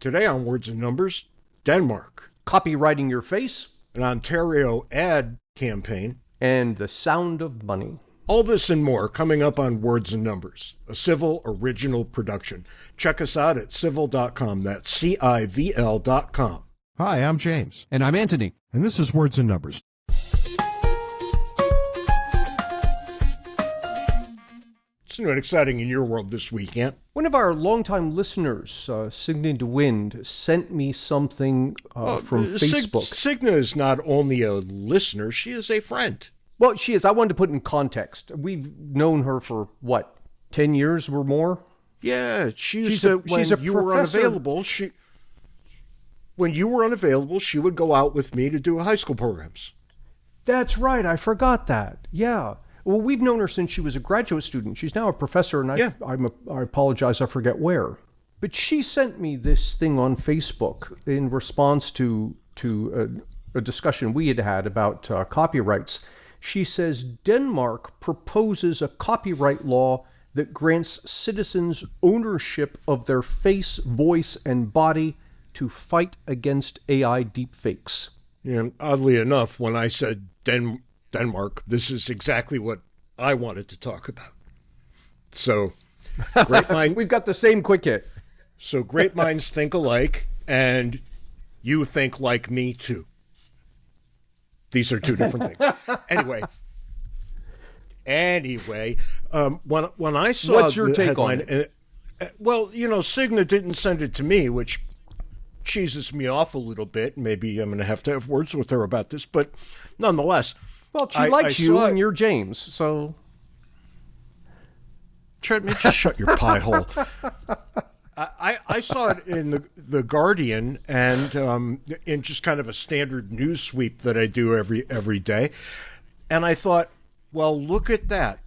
Today on Words and Numbers, Denmark, Copywriting your face, an Ontario ad campaign, and the sound of money. All this and more coming up on Words and Numbers, a Civil original production. Check us out at civil.com. That's CIVL.com. Hi, I'm James. And I'm Anthony. And this is Words and Numbers. It's new and exciting in your world this weekend. One of our longtime listeners, Signa DeWind, sent me something from Facebook. Signa is not only a listener, she is a friend. Well, she is. I wanted to put in context. We've known her for, 10 years or more? Yeah, she's a you were professor. unavailable, when you were unavailable, she would go out with me to do high school programs. That's right. I forgot that. Yeah. Well, we've known her since she was a graduate student. She's now a professor, and I apologize, I forget where. But she sent me this thing on Facebook in response to a discussion we had about copyrights. She says, Denmark proposes a copyright law that grants citizens ownership of their face, voice, and body to fight against AI deepfakes. And oddly enough, when I said Denmark, this is exactly what I wanted to talk about. So, great mind. We've got the same quick hit. So, great minds think alike, and you think like me too. These are two different things. Anyway, when I saw what's your the take headline, on it? Well, Signa didn't send it to me, which cheeses me off a little bit. Maybe I'm going to have words with her about this, but nonetheless. Well, she likes you and you're James, so. Just shut your pie hole. I saw it in the Guardian and in just kind of a standard news sweep that I do every day. And I thought, well, look at that.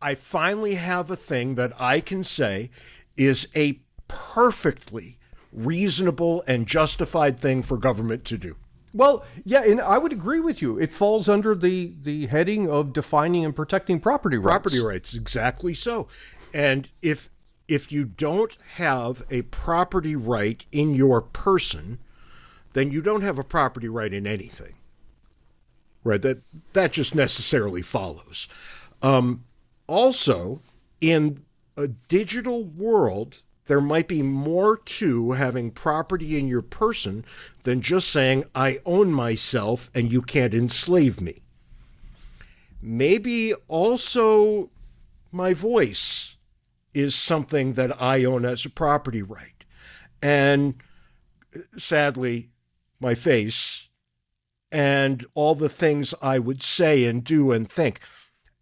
I finally have a thing that I can say is a perfectly reasonable and justified thing for government to do. Well, yeah, and I would agree with you. It falls under the heading of defining and protecting property rights. Property rights, exactly so. And if you don't have a property right in your person, then you don't have a property right in anything. Right? That just necessarily follows. Also, in a digital world, there might be more to having property in your person than just saying, I own myself and you can't enslave me. Maybe also my voice is something that I own as a property right. And sadly, my face and all the things I would say and do and think.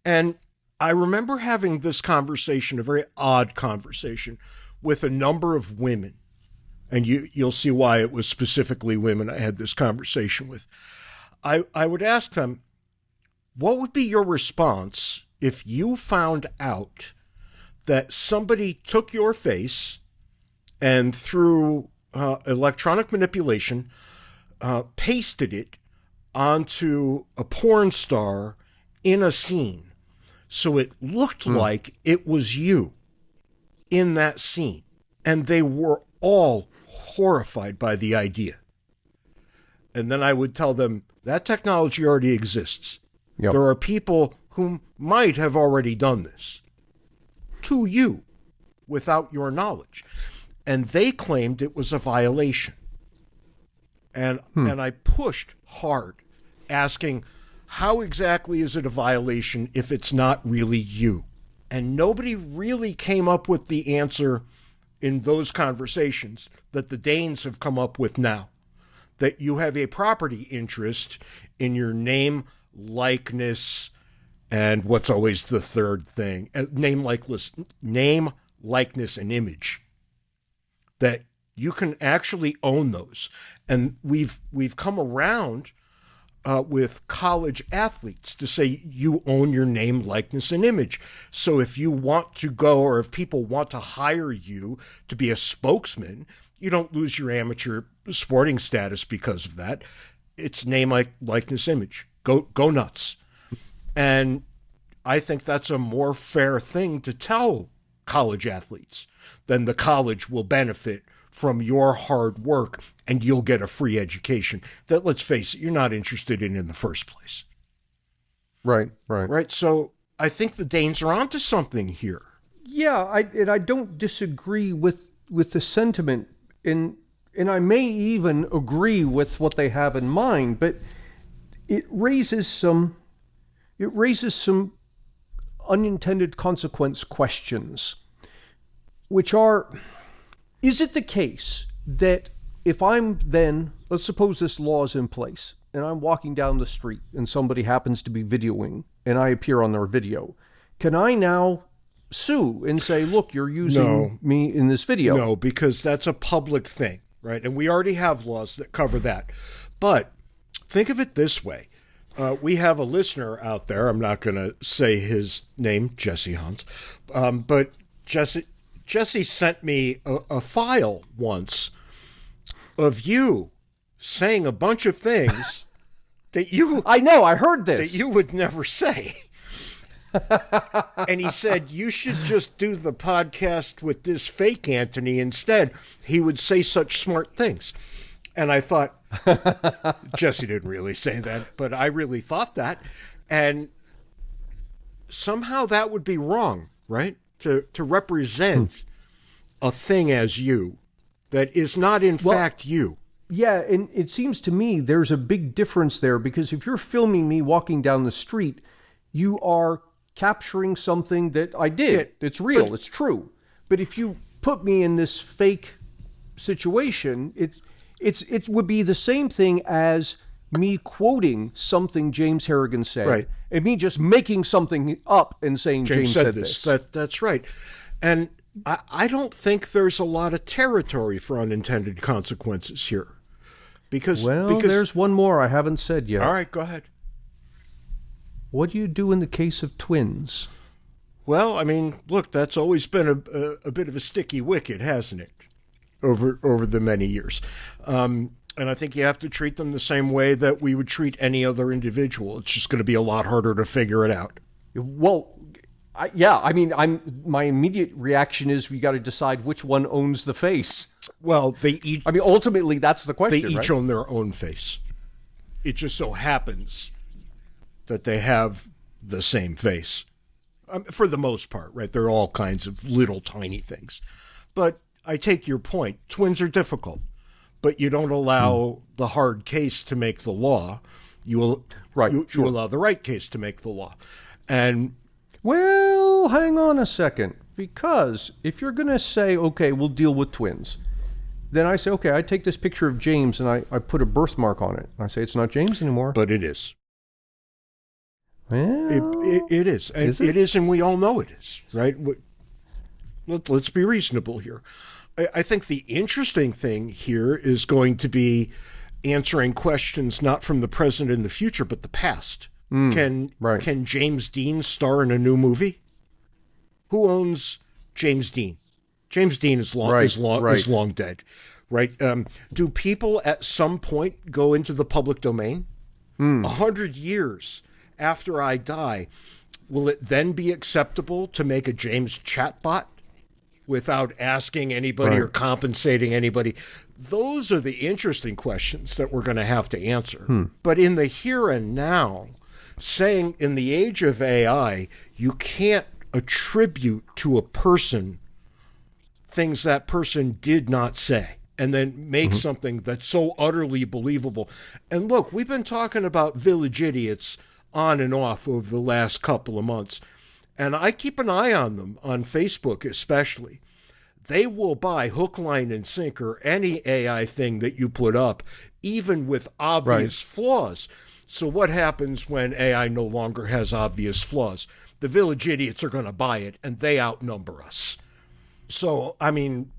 And I remember having this conversation, a very odd conversation, with a number of women. And you'll see why it was specifically women I had this conversation with. I would ask them, what would be your response if you found out that somebody took your face and through electronic manipulation pasted it onto a porn star in a scene so it looked like it was you in that scene, and they were all horrified by the idea. And then I would tell them that technology already exists. Yep. There are people who might have already done this to you without your knowledge. And they claimed it was a violation. And I pushed hard, asking, how exactly is it a violation if it's not really you? And nobody really came up with the answer in those conversations that the Danes have come up with now, that you have a property interest in your name, likeness, and what's always the third thing, name, likeness, and image, that you can actually own those. And we've come around with college athletes to say you own your name, likeness, and image. So if you want to go, or if people want to hire you to be a spokesman, you don't lose your amateur sporting status because of that. It's name, likeness, image. Go nuts. And I think that's a more fair thing to tell college athletes. Then the college will benefit from your hard work and you'll get a free education that, let's face it, you're not interested in the first place. Right. Right. So I think the Danes are onto something here. Yeah, I don't disagree with the sentiment, and I may even agree with what they have in mind, but it raises some unintended consequence questions, which are, is it the case that if I'm then, let's suppose this law is in place, and I'm walking down the street and somebody happens to be videoing and I appear on their video, can I now sue and say, look, you're using me in this video? No, because that's a public thing, right? And we already have laws that cover that. But think of it this way. We have a listener out there. I'm not going to say his name, Jesse Hans. But Jesse sent me a file once of you saying a bunch of things that you... I know, I heard this. That you would never say. And he said, you should just do the podcast with this fake Anthony instead. He would say such smart things. And I thought, Jesse didn't really say that, but I really thought that. And somehow that would be wrong, right? To represent a thing as you that is not in fact you. Yeah, and it seems to me there's a big difference there, because if you're filming me walking down the street, you are capturing something that I did. It's real. It's true. But if you put me in this fake situation, it would be the same thing as me quoting something James Harrigan said, right, and me just making something up and saying James said this. That's right. And I don't think there's a lot of territory for unintended consequences here. Because there's one more I haven't said yet. All right, go ahead. What do you do in the case of twins? Well, I mean, look, that's always been a bit of a sticky wicket, hasn't it, over the many years. And I think you have to treat them the same way that we would treat any other individual. It's just going to be a lot harder to figure it out. Well, my immediate reaction is we got to decide which one owns the face. Well, they each... ultimately, that's the question, They each own their own face. It just so happens that they have the same face. For the most part, right? There are all kinds of little tiny things. But I take your point. Twins are difficult. But you don't allow the hard case to make the law. You allow the right case to make the law. And... Well, hang on a second. Because if you're going to say, okay, we'll deal with twins, then I say, okay, I take this picture of James and I put a birthmark on it. I say it's not James anymore. But it is. Well, it is. And it is, and we all know it is, right? Let's be reasonable here. I think the interesting thing here is going to be answering questions not from the present and the future, but the past. Can James Dean star in a new movie? Who owns James Dean? James Dean is long dead, right? Do people at some point go into the public domain? 100 years after I die, will it then be acceptable to make a James chatbot without asking anybody or compensating anybody? Those are the interesting questions that we're going to have to answer. But in the here and now, saying in the age of AI, you can't attribute to a person things that person did not say and then make something that's so utterly believable. And look, we've been talking about village idiots on and off over the last couple of months, and I keep an eye on them on Facebook especially. They will buy hook, line, and sinker any AI thing that you put up, even with obvious flaws. So what happens when AI no longer has obvious flaws? The village idiots are going to buy it, and they outnumber us. So, I mean,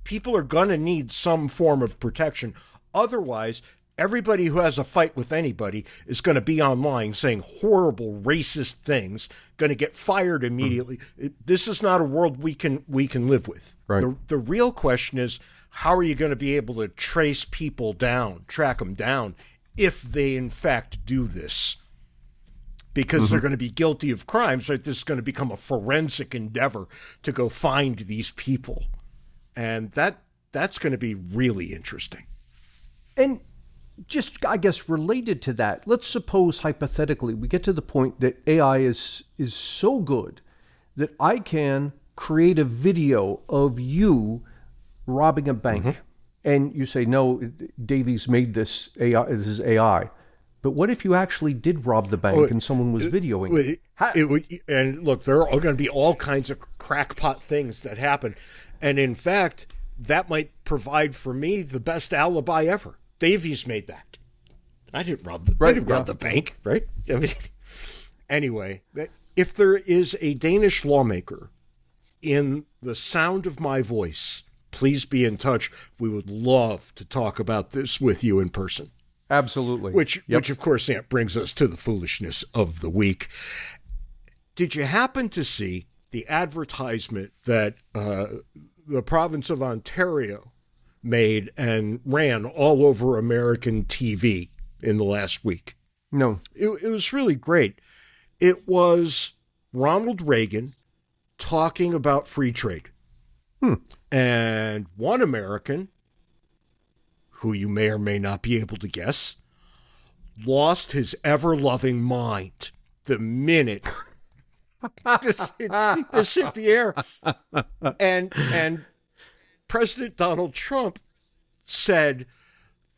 people are going to need some form of protection. Otherwise, everybody who has a fight with anybody is going to be online saying horrible, racist things, going to get fired immediately. This is not a world we can live with. Right. The real question is, how are you going to be able to trace people down, track them down, if they in fact do this? Because they're going to be guilty of crimes, right? This is going to become a forensic endeavor to go find these people. And that's going to be really interesting. And just, I guess, related to that, let's suppose hypothetically we get to the point that AI is so good that I can create a video of you robbing a bank. And you say, no, Davies made this AI. This is AI. But what if you actually did rob the bank and someone was videoing it? And look, there are going to be all kinds of crackpot things that happen. And in fact, that might provide for me the best alibi ever. Davies made that. I didn't rob the bank, right? I mean, anyway, if there is a Danish lawmaker in the sound of my voice, please be in touch. We would love to talk about this with you in person. Absolutely. Which of course, brings us to the foolishness of the week. Did you happen to see the advertisement that the province of Ontario made and ran all over American TV in the last week? No. It was really great. It was Ronald Reagan talking about free trade. And one American, who you may or may not be able to guess, lost his ever-loving mind the minute this hit the air. And President Donald Trump said,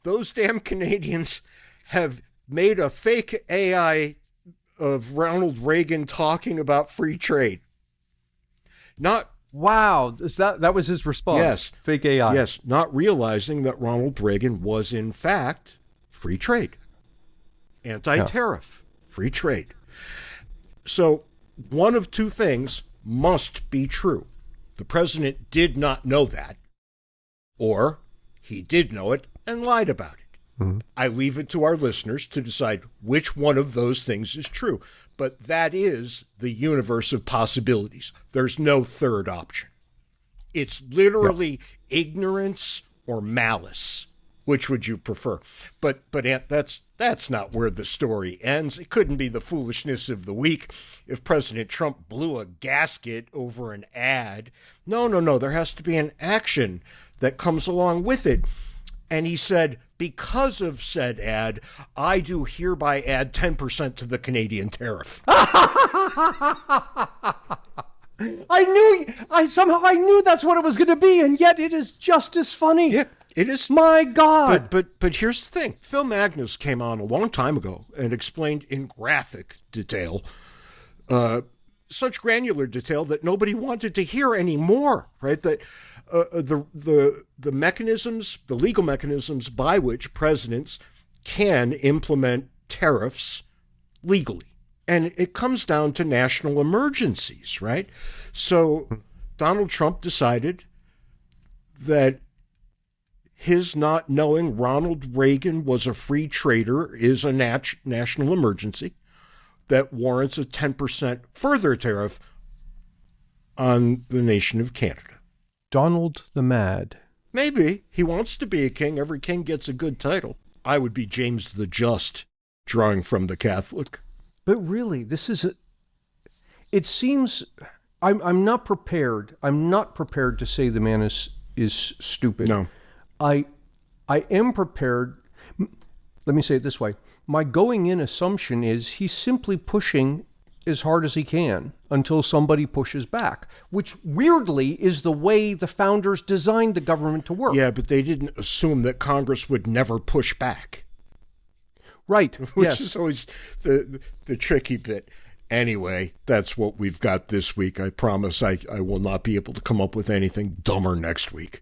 those damn Canadians have made a fake AI of Ronald Reagan talking about free trade. Wow, that was his response? Yes. Fake AI. Yes, not realizing that Ronald Reagan was, in fact, free trade. Anti-tariff. Free trade. So one of two things must be true. The president did not know that, or he did know it and lied about it. I leave it to our listeners to decide which one of those things is true. But that is the universe of possibilities. There's no third option. It's literally ignorance or malice. Which would you prefer? But Aunt, that's not where the story ends. It couldn't be the foolishness of the week if President Trump blew a gasket over an ad. No. There has to be an action that comes along with it. And he said, because of said ad, I do hereby add 10% to the Canadian tariff. I knew that's what it was going to be, and yet it is just as funny. Yeah, it is. My God. But here's the thing. Phil Magnus came on a long time ago and explained in graphic detail, such granular detail that nobody wanted to hear anymore, right? That the mechanisms, the legal mechanisms by which presidents can implement tariffs legally. And it comes down to national emergencies, right? So Donald Trump decided that his not knowing Ronald Reagan was a free trader is a national emergency that warrants a 10% further tariff on the nation of Canada. Donald the Mad. Maybe. He wants to be a king. Every king gets a good title. I would be James the Just, drawing from the Catholic. But really, it seems, I'm not prepared. I'm not prepared to say the man is stupid. No. I am prepared. Let me say it this way. My going in assumption is he's simply pushing as hard as he can until somebody pushes back, which weirdly is the way the founders designed the government to work. Yeah, but they didn't assume that Congress would never push back. Right. Which is always the tricky bit. Anyway, that's what we've got this week. I promise I will not be able to come up with anything dumber next week.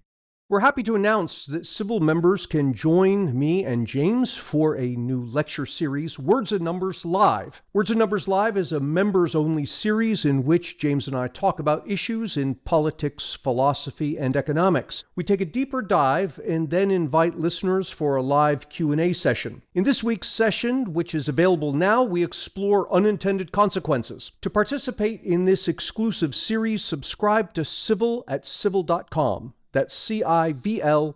We're happy to announce that civil members can join me and James for a new lecture series, Words and Numbers Live. Words and Numbers Live is a members-only series in which James and I talk about issues in politics, philosophy, and economics. We take a deeper dive and then invite listeners for a live Q&A session. In this week's session, which is available now, we explore unintended consequences. To participate in this exclusive series, subscribe to civil@civil.com. That's CIVL.com.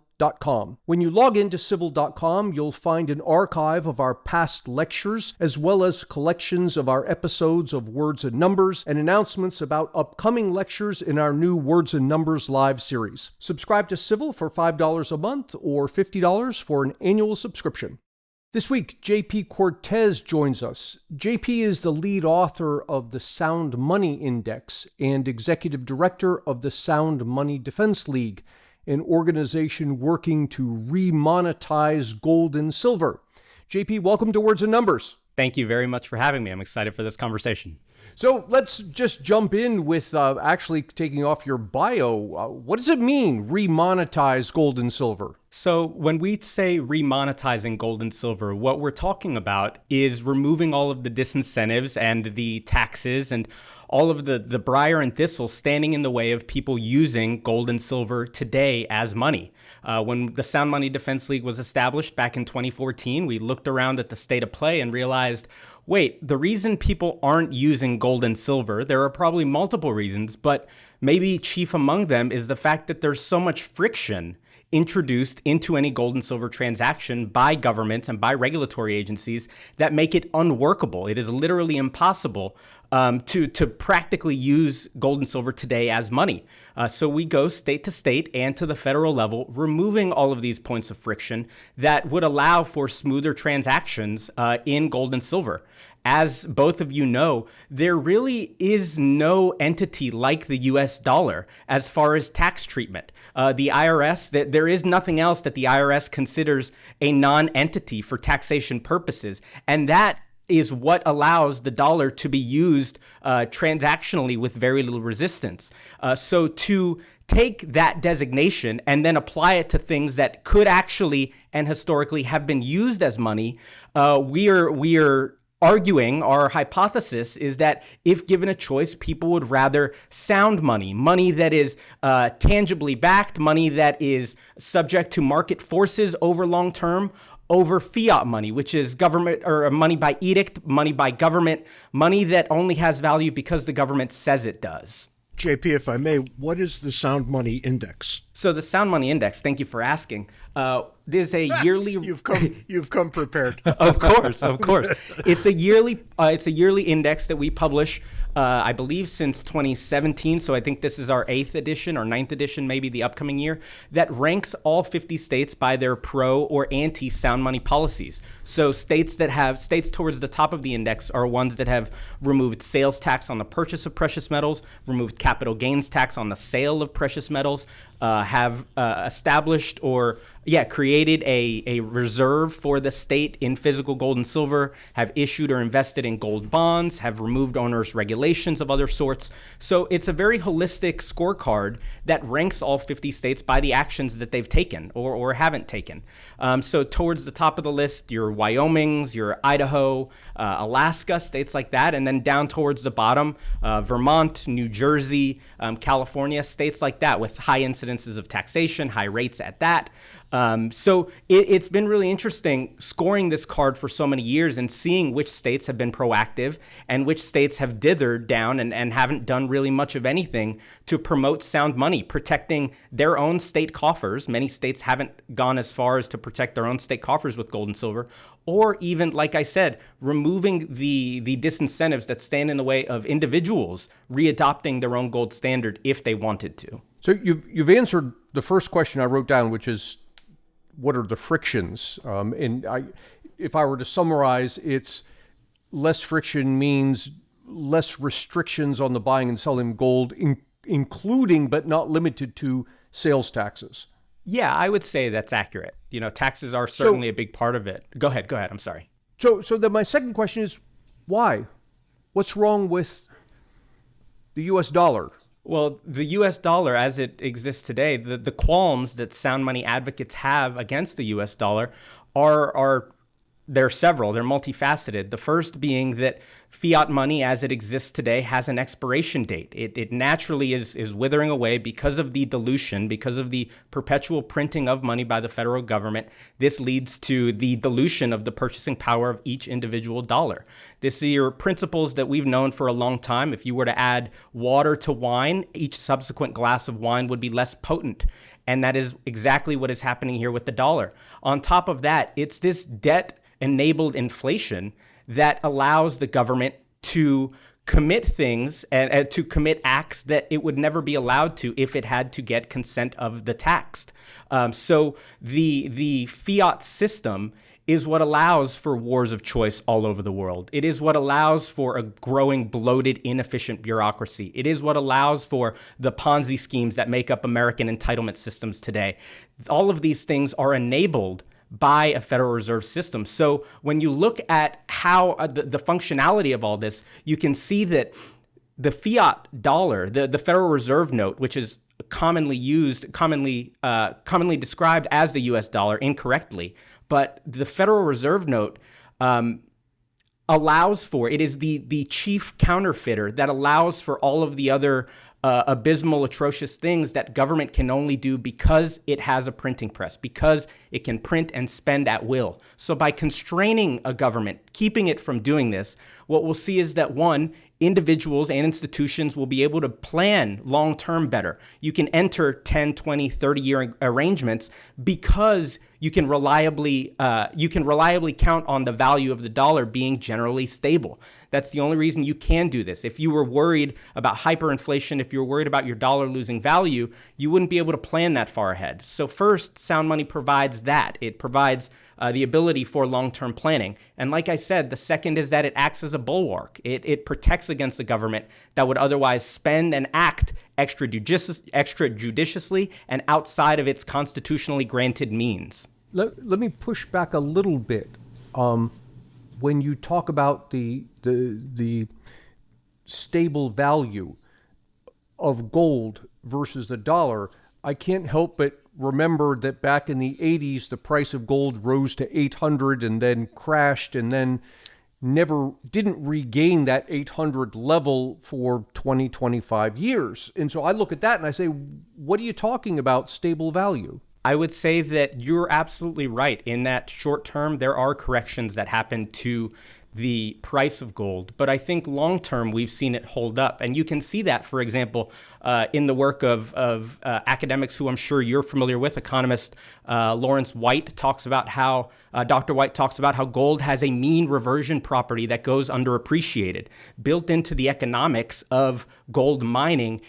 When you log into civil.com, you'll find an archive of our past lectures, as well as collections of our episodes of Words and Numbers and announcements about upcoming lectures in our new Words and Numbers live series. Subscribe to Civil for $5 a month or $50 for an annual subscription. This week, Jp Cortez joins us. JP is the lead author of the Sound Money Index and executive director of the Sound Money Defense League, an organization working to re-monetize gold and silver. JP, welcome to Words and Numbers. Thank you very much for having me. I'm excited for this conversation. So let's just jump in with actually taking off your bio. What does it mean, re-monetize gold and silver? So when we say re-monetizing gold and silver, what we're talking about is removing all of the disincentives and the taxes and all of the briar and thistle standing in the way of people using gold and silver today as money. When the Sound Money Defense League was established back in 2014, we looked around at the state of play and realized, wait, the reason people aren't using gold and silver, there are probably multiple reasons, but maybe chief among them is the fact that there's so much friction introduced into any gold and silver transaction by governments and by regulatory agencies that make it unworkable. It is literally impossible to practically use gold and silver today as money. So we go state to state and to the federal level, removing all of these points of friction that would allow for smoother transactions in gold and silver. As both of you know, there really is no entity like the US dollar as far as tax treatment. The IRS, there is nothing else that the IRS considers a non-entity for taxation purposes. And that is what allows the dollar to be used transactionally with very little resistance. So to take that designation and then apply it to things that could actually and historically have been used as money, we are arguing, our hypothesis is that if given a choice, people would rather sound money, money that is tangibly backed, money that is subject to market forces over long term, over fiat money, which is government or money by edict, money by government, money that only has value because the government says it does. JP, if I may, what is the Sound Money Index? So the Sound Money Index, thank you for asking, is a yearly. You've come prepared. Of course. It's a yearly index that we publish, I believe, since 2017. So I think this is our 8th edition or 9th edition, maybe the upcoming year, that ranks all 50 states by their pro or anti sound money policies. So states towards the top of the index are ones that have removed sales tax on the purchase of precious metals, removed capital gains tax on the sale of precious metals, have established or created a reserve for the state in physical gold and silver, have issued or invested in gold bonds, have removed onerous regulations of other sorts. So it's a very holistic scorecard that ranks all 50 states by the actions that they've taken or haven't taken. So towards the top of the list, your Wyomings, your Idaho, Alaska, states like that, and then down towards the bottom, Vermont, New Jersey, California, states like that with high incidences of taxation, high rates at that. So it's been really interesting scoring this card for so many years and seeing which states have been proactive and which states have dithered down and haven't done really much of anything to promote sound money, protecting their own state coffers. Many states haven't gone as far as to protect their own state coffers with gold and silver, or even, like I said, removing the disincentives that stand in the way of individuals readopting their own gold standard if they wanted to. So you've answered the first question I wrote down, which is, what are the frictions? If I were to summarize, it's less friction means less restrictions on the buying and selling of gold, including but not limited to sales taxes. Yeah, I would say that's accurate. Taxes are certainly a big part of it. Go ahead. I'm sorry. So then my second question is, why? What's wrong with the U.S. dollar? Well, the U.S. dollar, as it exists today, the qualms that sound money advocates have against the U.S. dollar are there are several. They're multifaceted. The first being that fiat money, as it exists today, has an expiration date. It naturally is withering away because of the dilution, because of the perpetual printing of money by the federal government. This leads to the dilution of the purchasing power of each individual dollar. These are principles that we've known for a long time. If you were to add water to wine, each subsequent glass of wine would be less potent. And that is exactly what is happening here with the dollar. On top of that, it's this debt-enabled inflation that allows the government to commit things and to commit acts that it would never be allowed to if it had to get consent of the taxed. So the fiat system is what allows for wars of choice all over the world. It is what allows for a growing, bloated, inefficient bureaucracy. It is what allows for the Ponzi schemes that make up American entitlement systems today. All of these things are enabled by a Federal Reserve system. So when you look at how the functionality of all this, you can see that the fiat dollar, the Federal Reserve note, which is commonly described as the US dollar incorrectly, but the Federal Reserve note allows for, it is the chief counterfeiter that allows for all of the other abysmal, atrocious things that government can only do because it has a printing press, because it can print and spend at will. So by constraining a government, keeping it from doing this, what we'll see is that, one, individuals and institutions will be able to plan long-term better. You can enter 10, 20, 30-year arrangements because you can reliably count on the value of the dollar being generally stable. That's the only reason you can do this. If you were worried about hyperinflation, if you were worried about your dollar losing value, you wouldn't be able to plan that far ahead. So first, sound money provides that. It provides the ability for long-term planning. And like I said, the second is that it acts as a bulwark. It protects against the government that would otherwise spend and act extrajudiciously and outside of its constitutionally granted means. Let me push back a little bit. When you talk about the stable value of gold versus the dollar, I can't help but remember that back in the 80s, the price of gold rose to 800 and then crashed and then didn't regain that 800 level for 20, 25 years. And so I look at that and I say, what are you talking about stable value? I would say that you're absolutely right. In that short term, there are corrections that happen to the price of gold. But I think long term, we've seen it hold up. And you can see that, for example, in the work of academics who I'm sure you're familiar with. Economist Lawrence White talks about how, Dr. White talks about how gold has a mean reversion property that goes underappreciated. Built into the economics of gold mining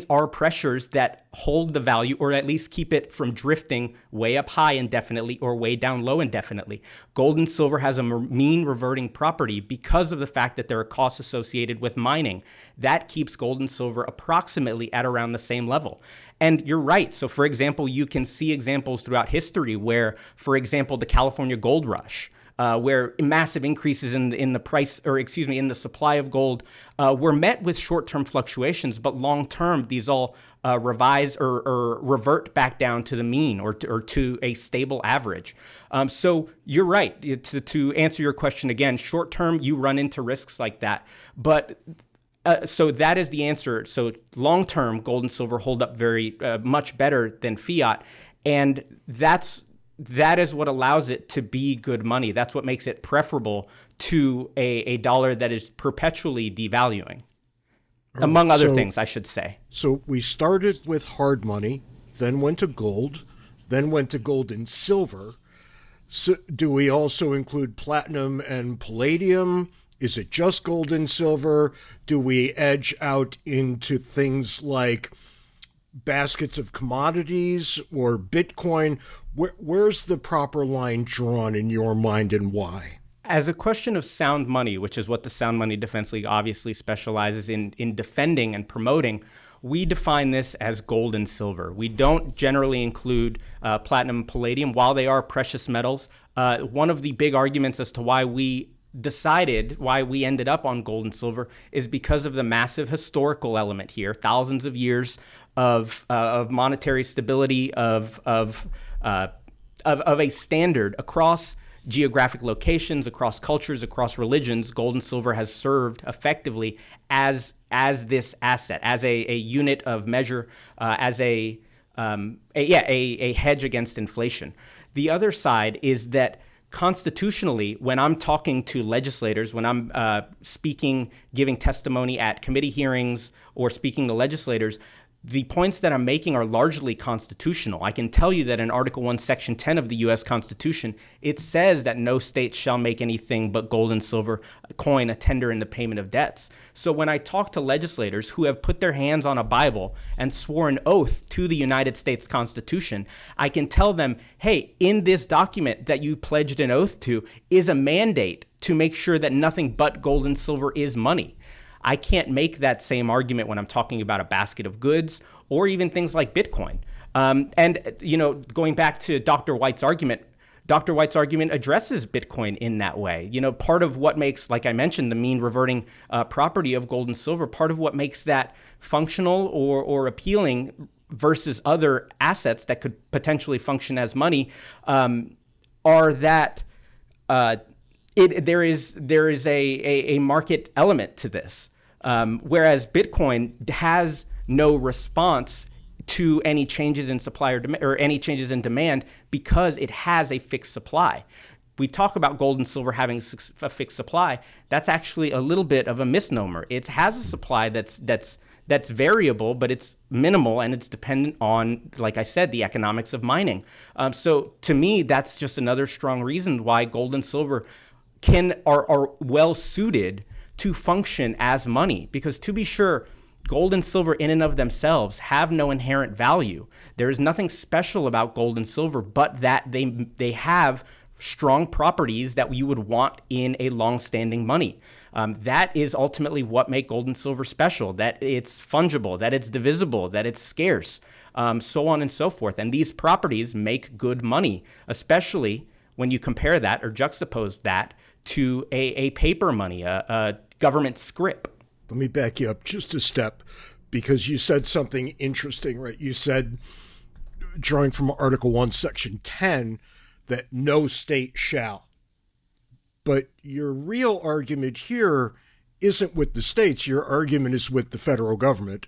are pressures that hold the value, or at least keep it from drifting way up high indefinitely or way down low indefinitely. Gold and silver has a mean reverting property because of the fact that there are costs associated with mining. That keeps gold and silver approximately at around the same level. And you're right. So, for example, you can see examples throughout history where, for example, the California gold rush, where massive increases in the price, in the supply of gold were met with short-term fluctuations, but long-term these all revise or revert back down to the mean or to a stable average. So you're right. To answer your question again, short-term you run into risks like that, but so that is the answer. So long-term gold and silver hold up very much better than fiat, and that is what allows it to be good money. That's what makes it preferable to a dollar that is perpetually devaluing, among other things, I should say. So we started with hard money, then went to gold, then went to gold and silver. So do we also include platinum and palladium? Is it just gold and silver? Do we edge out into things like baskets of commodities or Bitcoin? Where's the proper line drawn in your mind, and why? As a question of sound money, which is what the Sound Money Defense League obviously specializes in defending and promoting, we define this as gold and silver. We don't generally include platinum and palladium. While they are precious metals, one of the big arguments as to why we ended up on gold and silver is because of the massive historical element here. Thousands of years of monetary stability, of a standard across geographic locations, across cultures, across religions. Gold and silver has served effectively as this asset, as a unit of measure, as a hedge against inflation. The other side is that constitutionally, when I'm talking to legislators, when I'm speaking, giving testimony at committee hearings or speaking to legislators, the points that I'm making are largely constitutional. I can tell you that in Article 1, Section 10 of the U.S. Constitution, it says that no state shall make anything but gold and silver coin a tender in the payment of debts. So when I talk to legislators who have put their hands on a Bible and swore an oath to the United States Constitution, I can tell them, hey, in this document that you pledged an oath to is a mandate to make sure that nothing but gold and silver is money. I can't make that same argument when I'm talking about a basket of goods or even things like Bitcoin. Going back to Dr. White's argument addresses Bitcoin in that way. Part of what makes, like I mentioned, the mean reverting property of gold and silver, part of what makes that functional or appealing versus other assets that could potentially function as money are that there is a market element to this. Whereas Bitcoin has no response to any changes in supply or any changes in demand because it has a fixed supply. We talk about gold and silver having a fixed supply. That's actually a little bit of a misnomer. It has a supply that's variable, but it's minimal and it's dependent on, like I said, the economics of mining. So to me, that's just another strong reason why gold and silver are well suited to function as money, because to be sure, gold and silver in and of themselves have no inherent value. There is nothing special about gold and silver, but that they have strong properties that you would want in a long-standing money. That is ultimately what makes gold and silver special, that it's fungible, that it's divisible, that it's scarce, so on and so forth. And these properties make good money, especially when you compare that or juxtapose that to a paper money, a government scrip. Let me back you up just a step, because you said something interesting, right? You said, drawing from Article 1, Section 10, that no state shall. But your real argument here isn't with the states. Your argument is with the federal government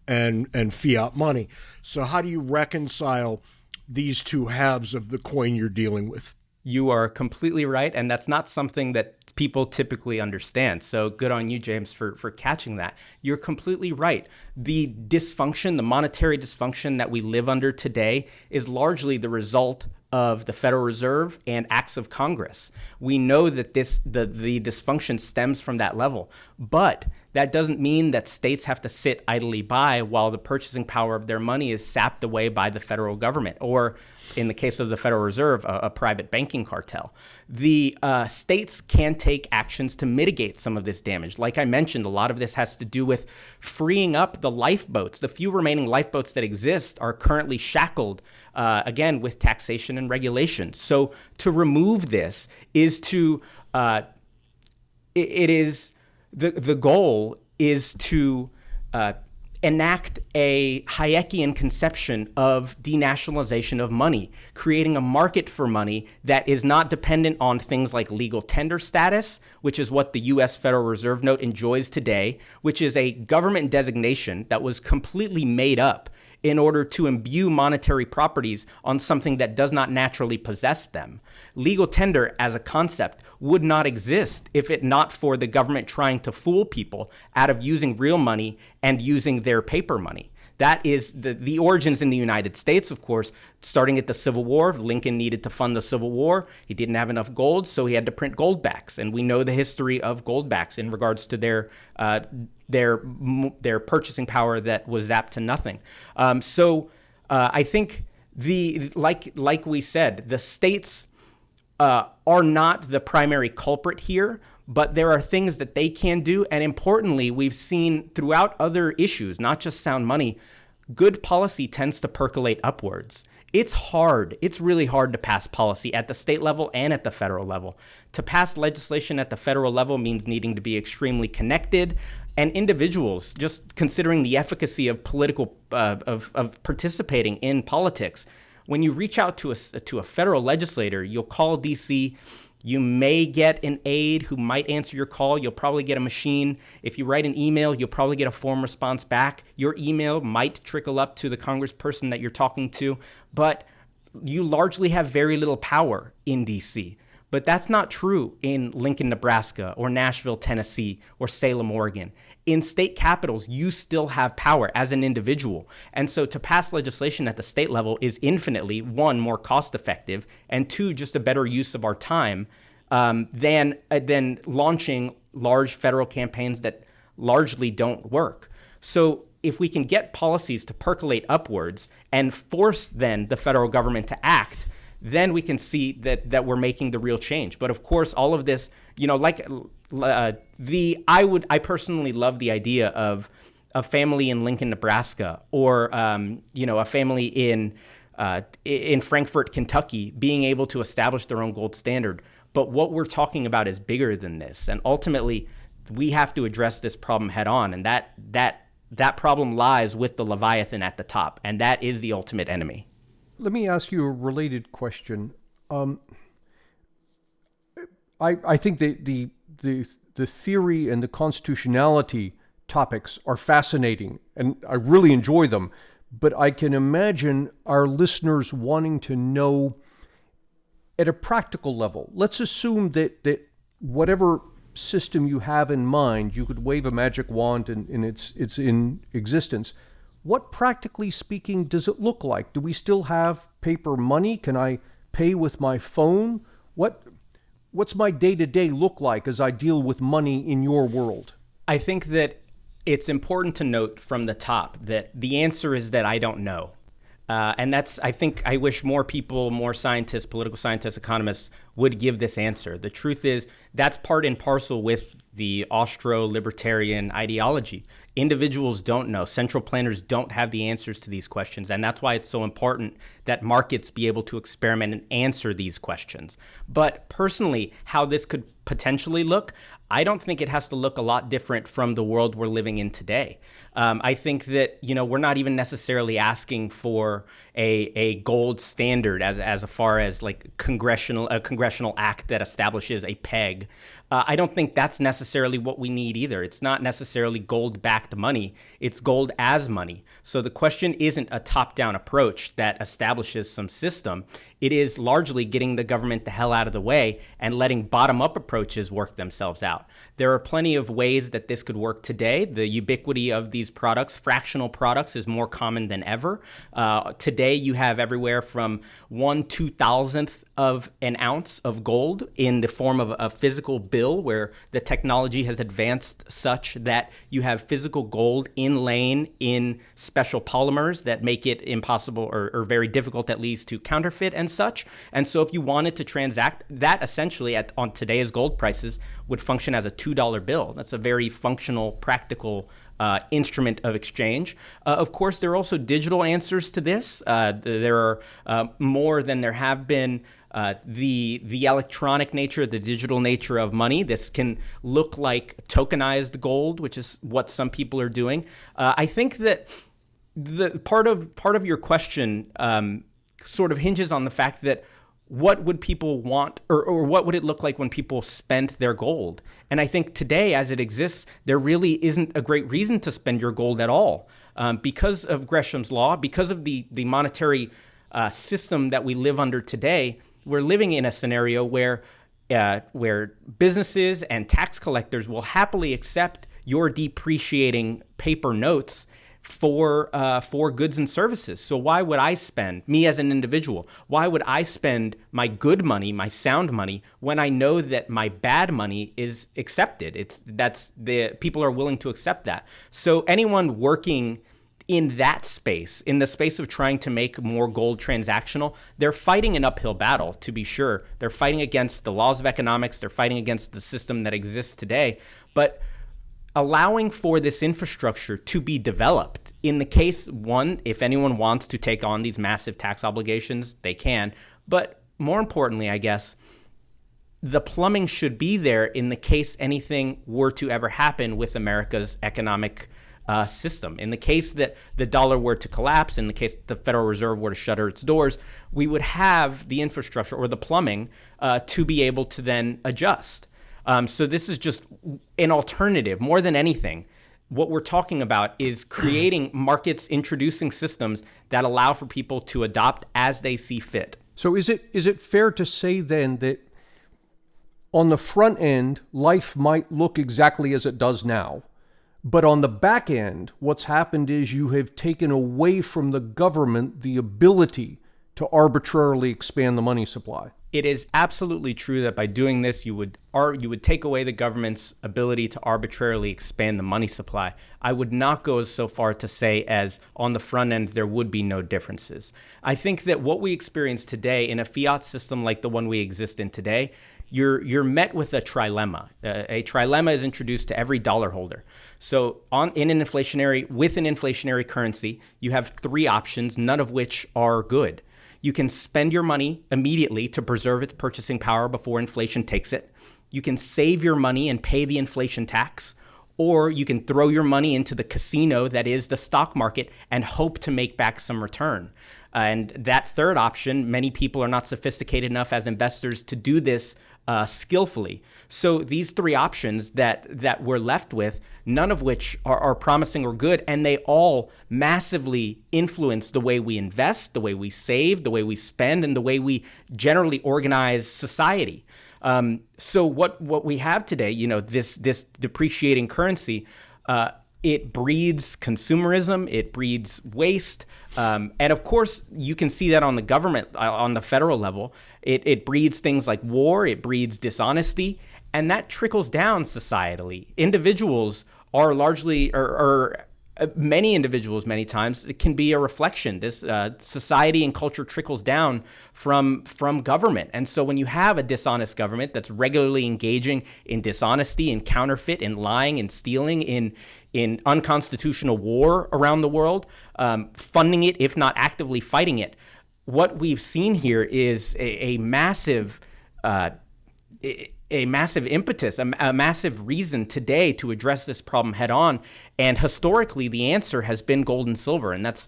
and fiat money. So how do you reconcile these two halves of the coin you're dealing with? You are completely right, and that's not something that people typically understand. So good on you, James, for catching that. You're completely right. The dysfunction, the monetary dysfunction that we live under today is largely the result of the Federal Reserve and acts of Congress. We know that the dysfunction stems from that level, but that doesn't mean that states have to sit idly by while the purchasing power of their money is sapped away by the federal government, or in the case of the Federal Reserve, a private banking cartel. The states can take actions to mitigate some of this damage. Like I mentioned, a lot of this has to do with freeing up the lifeboats. The few remaining lifeboats that exist are currently shackled, again, with taxation and regulation. So to remove this is to, the goal is to enact a Hayekian conception of denationalization of money, creating a market for money that is not dependent on things like legal tender status, which is what the U.S. Federal Reserve Note enjoys today, which is a government designation that was completely made up in order to imbue monetary properties on something that does not naturally possess them. Legal tender as a concept would not exist if it not for the government trying to fool people out of using real money and using their paper money. That is the origins in the United States, of course, starting at the Civil War. Lincoln needed to fund the Civil War. He didn't have enough gold, so he had to print goldbacks. And we know the history of goldbacks in regards to their purchasing power that was zapped to nothing. I think like we said, the states are not the primary culprit here, but there are things that they can do. And importantly, we've seen throughout other issues, not just sound money, good policy tends to percolate upwards. It's hard. It's really hard to pass policy at the state level and at the federal level. To pass legislation at the federal level means needing to be extremely connected, and individuals, just considering the efficacy of political, of participating in politics. When you reach out to a federal legislator, you'll call D.C., you may get an aide who might answer your call. You'll probably get a machine. If you write an email, you'll probably get a form response back. Your email might trickle up to the congressperson that you're talking to, but you largely have very little power in D.C. But that's not true in Lincoln, Nebraska, or Nashville, Tennessee, or Salem, Oregon. In state capitals, you still have power as an individual. And so to pass legislation at the state level is infinitely, one, more cost effective, and two, just a better use of our time than launching large federal campaigns that largely don't work. So if we can get policies to percolate upwards and force then the federal government to act, then we can see that we're making the real change. But of course, all of this, I personally love the idea of a family in Lincoln, Nebraska, or a family in Frankfort, Kentucky, being able to establish their own gold standard. But what we're talking about is bigger than this, and ultimately, we have to address this problem head on, and that problem lies with the Leviathan at the top, and that is the ultimate enemy. Let me ask you a related question. I think the theory and the constitutionality topics are fascinating, and I really enjoy them. But I can imagine our listeners wanting to know at a practical level. Let's assume that whatever system you have in mind, you could wave a magic wand and it's in existence. What, practically speaking, does it look like? Do we still have paper money? Can I pay with my phone? What's my day-to-day look like as I deal with money in your world? I think that it's important to note from the top that the answer is that I don't know. And I wish more people, more scientists, political scientists, economists would give this answer. The truth is that's part and parcel with the Austro-libertarian ideology. Individuals don't know. Central planners don't have the answers to these questions. And that's why it's so important that markets be able to experiment and answer these questions. But personally, how this could potentially look, I don't think it has to look a lot different from the world we're living in today. I think that, we're not even necessarily asking for a gold standard as far as like a congressional act that establishes a peg. I don't think that's necessarily what we need either. It's not necessarily gold-backed money. It's gold as money. So the question isn't a top-down approach that establishes some system. It is largely getting the government the hell out of the way and letting bottom-up approaches work themselves out. There are plenty of ways that this could work today. The ubiquity of these products, fractional products, is more common than ever. Today, you have everywhere from 1/2000th of an ounce of gold in the form of a physical bill, where the technology has advanced such that you have physical gold inlaid in special polymers that make it impossible or very difficult, at least, to counterfeit and such. And so if you wanted to transact, that essentially on today's gold prices would function as a $2 bill. That's a very functional, practical instrument of exchange. Of course, there are also digital answers to this. There are more than there have been. The electronic nature, the digital nature of money. This can look like tokenized gold, which is what some people are doing. I think that the part of your question sort of hinges on the fact that what would people want, or what would it look like when people spent their gold? And I think today, as it exists, there really isn't a great reason to spend your gold at all. Because of Gresham's law, because of the monetary system that we live under today, we're living in a scenario where businesses and tax collectors will happily accept your depreciating paper notes for goods and services. So why would I spend, me as an individual, why would I spend my good money, my sound money, when I know that my bad money is accepted? People are willing to accept that. So anyone working in that space, in the space of trying to make more gold transactional, they're fighting an uphill battle, to be sure. They're fighting against the laws of economics. They're fighting against the system that exists today. But allowing for this infrastructure to be developed, in the case, one, if anyone wants to take on these massive tax obligations, they can. But more importantly, I guess, the plumbing should be there in the case anything were to ever happen with America's economic system. In the case that the dollar were to collapse, in the case the Federal Reserve were to shutter its doors, we would have the infrastructure or the plumbing to be able to then adjust. So this is just an alternative. More than anything, what we're talking about is creating markets, introducing systems that allow for people to adopt as they see fit. So is it fair to say then that on the front end, life might look exactly as it does now. But on the back end, what's happened is you have taken away from the government the ability to arbitrarily expand the money supply. It is absolutely true that by doing this, you would take away the government's ability to arbitrarily expand the money supply. I would not go so far to say as on the front end, there would be no differences. I think that what we experience today in a fiat system like the one we exist in today, you're met with a trilemma. A trilemma is introduced to every dollar holder. So with an inflationary currency, you have three options, none of which are good. You can spend your money immediately to preserve its purchasing power before inflation takes it. You can save your money and pay the inflation tax, or you can throw your money into the casino that is the stock market and hope to make back some return. And that third option, many people are not sophisticated enough as investors to do this skillfully. So these three options that we're left with, none of which are promising or good, and they all massively influence the way we invest, the way we save, the way we spend, and the way we generally organize society. So what we have today, this depreciating currency, it breeds consumerism, it breeds waste, and of course you can see that on the government, on the federal level. It breeds things like war, it breeds dishonesty, and that trickles down societally. Individuals are largely, or many individuals, many times, it can be a reflection. This society and culture trickles down from government. And so when you have a dishonest government that's regularly engaging in dishonesty, in counterfeit, in lying, and stealing, in unconstitutional war around the world, funding it, if not actively fighting it, what we've seen here is a massive impetus, a massive reason today to address this problem head on. And historically, the answer has been gold and silver. And that's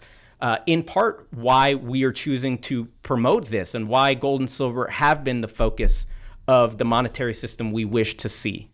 in part why we are choosing to promote this and why gold and silver have been the focus of the monetary system we wish to see.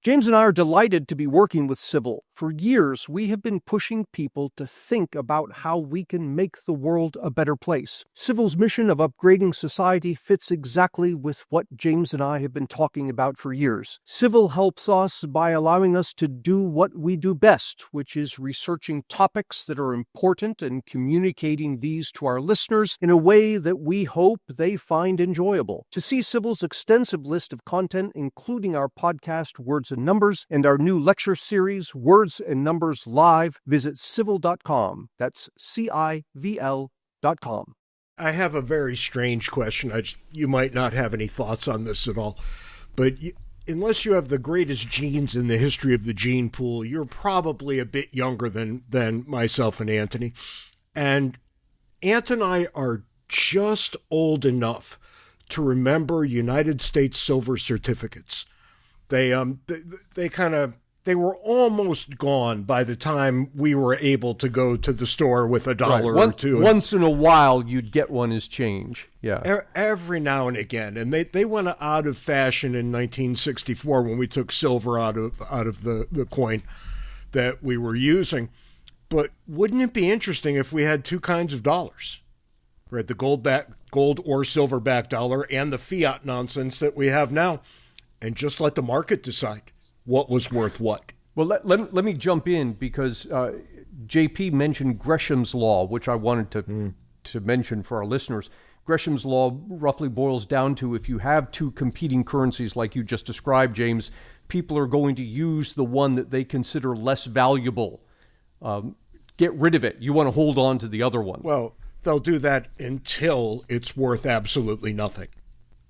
James and I are delighted to be working with Civil. For years, we have been pushing people to think about how we can make the world a better place. Civil's mission of upgrading society fits exactly with what James and I have been talking about for years. Civil helps us by allowing us to do what we do best, which is researching topics that are important and communicating these to our listeners in a way that we hope they find enjoyable. To see Civil's extensive list of content, including our podcast Words and Numbers and our new lecture series Words and Numbers Live, visit civil.com. That's CIVL.com. I have a very strange question. You might not have any thoughts on this at all, but unless you have the greatest genes in the history of the gene pool, you're probably a bit younger than myself and Anthony. And Ant and I are just old enough to remember United States silver certificates. They were almost gone by the time we were able to go to the store with $1 or two. Once in a while, you'd get one as change. Yeah. Every now and again. And they went out of fashion in 1964 when we took silver out of the coin that we were using. But wouldn't it be interesting if we had two kinds of dollars? Right, the gold or silver backed dollar and the fiat nonsense that we have now, and just let the market decide what was worth what. Well, let me jump in because JP mentioned Gresham's Law, which I wanted to mention for our listeners. Gresham's Law roughly boils down to if you have two competing currencies like you just described, James, people are going to use the one that they consider less valuable. Get rid of it. You want to hold on to the other one. Well, they'll do that until it's worth absolutely nothing.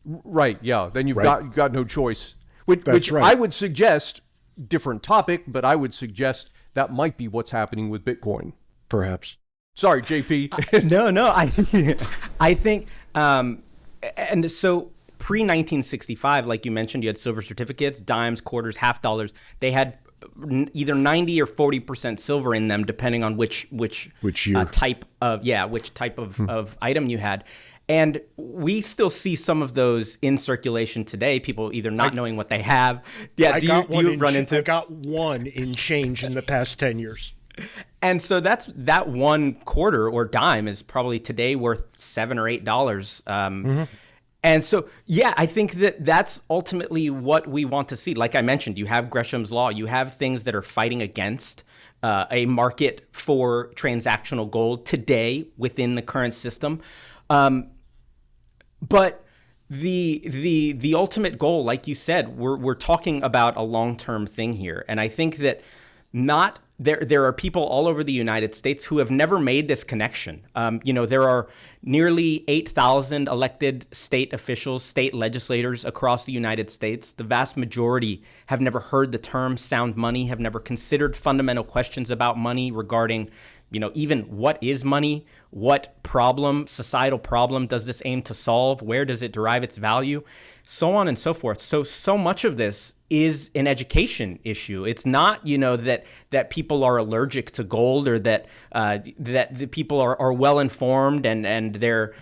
Right, yeah. Then you've got no choice. That's right. I would suggest, different topic, but I would suggest that might be what's happening with Bitcoin. Perhaps. Sorry, JP. No. I think, and so pre-1965, like you mentioned, you had silver certificates, dimes, quarters, half dollars. They had either 90 or 40% silver in them, depending on which year. Type of item you had. And we still see some of those in circulation today, people either not knowing what they have. Yeah, I got one in change in the past 10 years. And so that one quarter or dime is probably today worth $7 or $8. And so, yeah, I think that that's ultimately what we want to see. Like I mentioned, you have Gresham's Law. You have things that are fighting against a market for transactional gold today within the current system. But the ultimate goal, like you said, we're talking about a long-term thing here. And I think that there are people all over the United States who have never made this connection. There are nearly 8,000 elected state officials, state legislators across the United States. The vast majority have never heard the term sound money, have never considered fundamental questions about money regarding, even what is money, what societal problem does this aim to solve, where does it derive its value, so on and so forth. So much of this is an education issue. It's not, that people are allergic to gold or that the people are well informed and they're